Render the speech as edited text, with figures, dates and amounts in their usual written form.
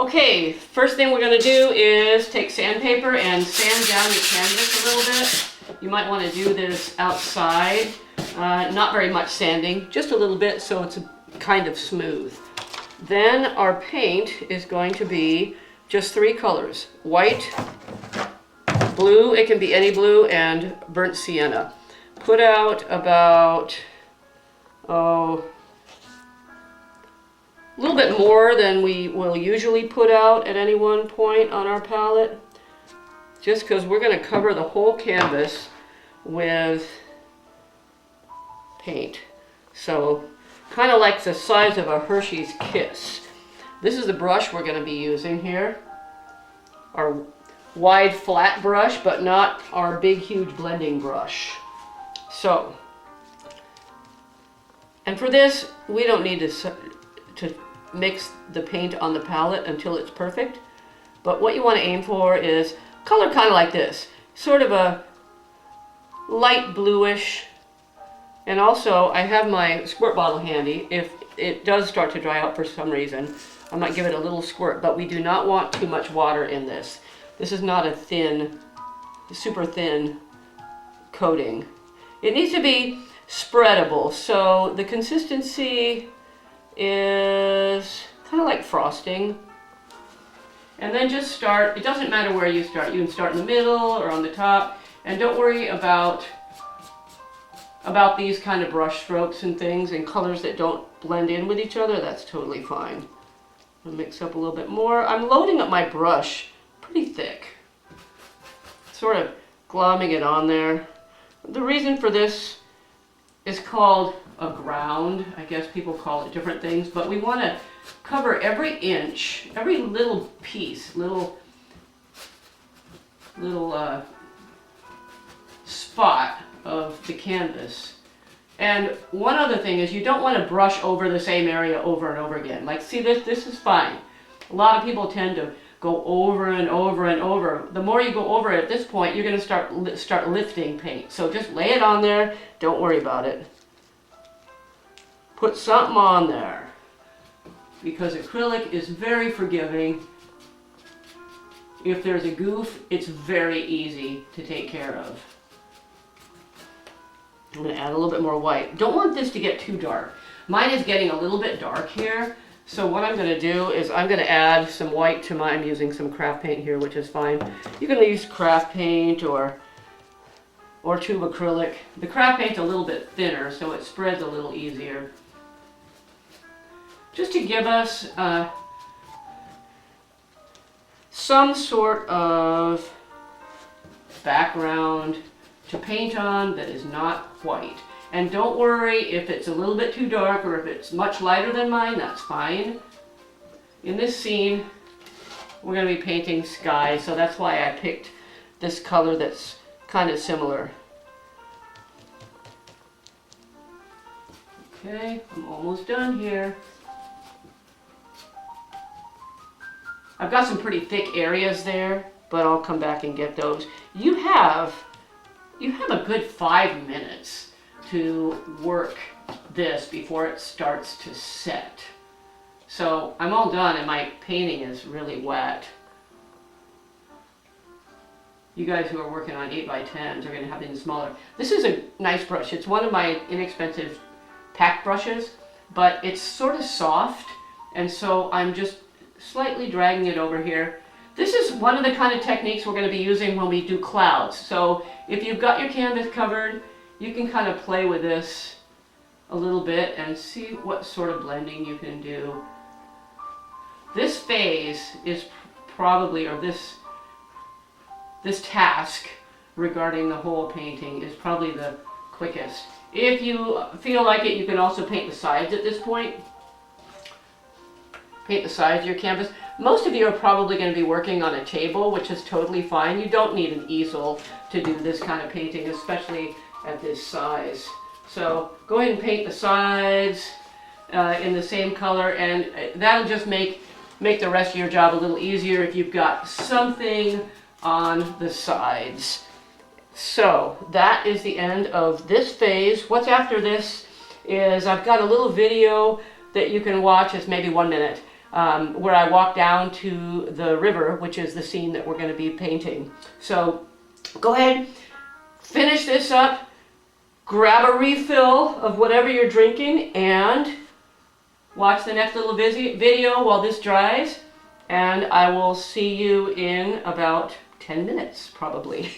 Okay, first thing we're going to do is take sandpaper and sand down your canvas a little bit. You might want to do this outside. Not very much sanding, just a little bit so it's kind of smooth. Then our paint is going to be just 3 colors: white, blue, it can be any blue, and burnt sienna. Put out about, a little bit more than we will usually put out at any one point on our palette, just because we're going to cover the whole canvas with paint. So kind of like the size of a Hershey's Kiss. This is the brush we're going to be using here. Our wide flat brush, but not our big huge blending brush. So, and for this we don't need to mix the paint on the palette until it's perfect, but what you want to aim for is color kind of like this, sort of a light bluish. And also I have my squirt bottle handy. If it does start to dry out for some reason, I might give it a little squirt, but we do not want too much water in this. This is not a thin, super thin coating. It needs to be spreadable, so the consistency is kind of like frosting. And then just start, it doesn't matter where you start. You can start in the middle or on the top, and don't worry about these kind of brush strokes and things and colors that don't blend in with each other. That's totally fine. I'll mix up a little bit more. I'm loading up my brush pretty thick, sort of glomming it on there. The reason for this is called a ground. I guess people call it different things, but we want to cover every inch, every little piece, little spot of the canvas. And one other thing is you don't want to brush over the same area over and over again. Like, see, this is fine. A lot of people tend to go over and over and over. The more you go over it at this point, you're going to start lifting paint. So just lay it on there. Don't worry about it. Put something on there, because acrylic is very forgiving. If there's a goof, it's very easy to take care of. I'm going to add a little bit more white. Don't want this to get too dark. Mine is getting a little bit dark here. So what I'm going to do is I'm going to add some white to mine. I'm using some craft paint here, which is fine. You can use craft paint or tube acrylic. The craft paint's a little bit thinner, so it spreads a little easier. Just to give us some sort of background to paint on that is not white. And don't worry if it's a little bit too dark or if it's much lighter than mine, that's fine. In this scene, we're going to be painting sky, so that's why I picked this color that's kind of similar. Okay, I'm almost done here. I've got some pretty thick areas there, but I'll come back and get those. You have a good 5 minutes to work this before it starts to set. So I'm all done and my painting is really wet. You guys who are working on 8x10s are going to have things smaller. This is a nice brush. It's one of my inexpensive pack brushes, but it's sort of soft, and so I'm just slightly dragging it over here. This is one of the kind of techniques we're going to be using when we do clouds. So if you've got your canvas covered, you can kind of play with this a little bit and see what sort of blending you can do. This phase is probably, or this task regarding the whole painting is probably the quickest. If you feel like it, you can also paint the sides at this point. Paint the sides of your canvas. Most of you are probably going to be working on a table, which is totally fine. You don't need an easel to do this kind of painting, especially at this size. So go ahead and paint the sides in the same color, and that'll just make the rest of your job a little easier if you've got something on the sides. So that is the end of this phase. What's after this is I've got a little video that you can watch. It's maybe 1 minute where I walk down to the river, which is the scene that we're going to be painting. So go ahead, finish this up, grab a refill of whatever you're drinking, and watch the next little video while this dries, and I will see you in about 10 minutes probably.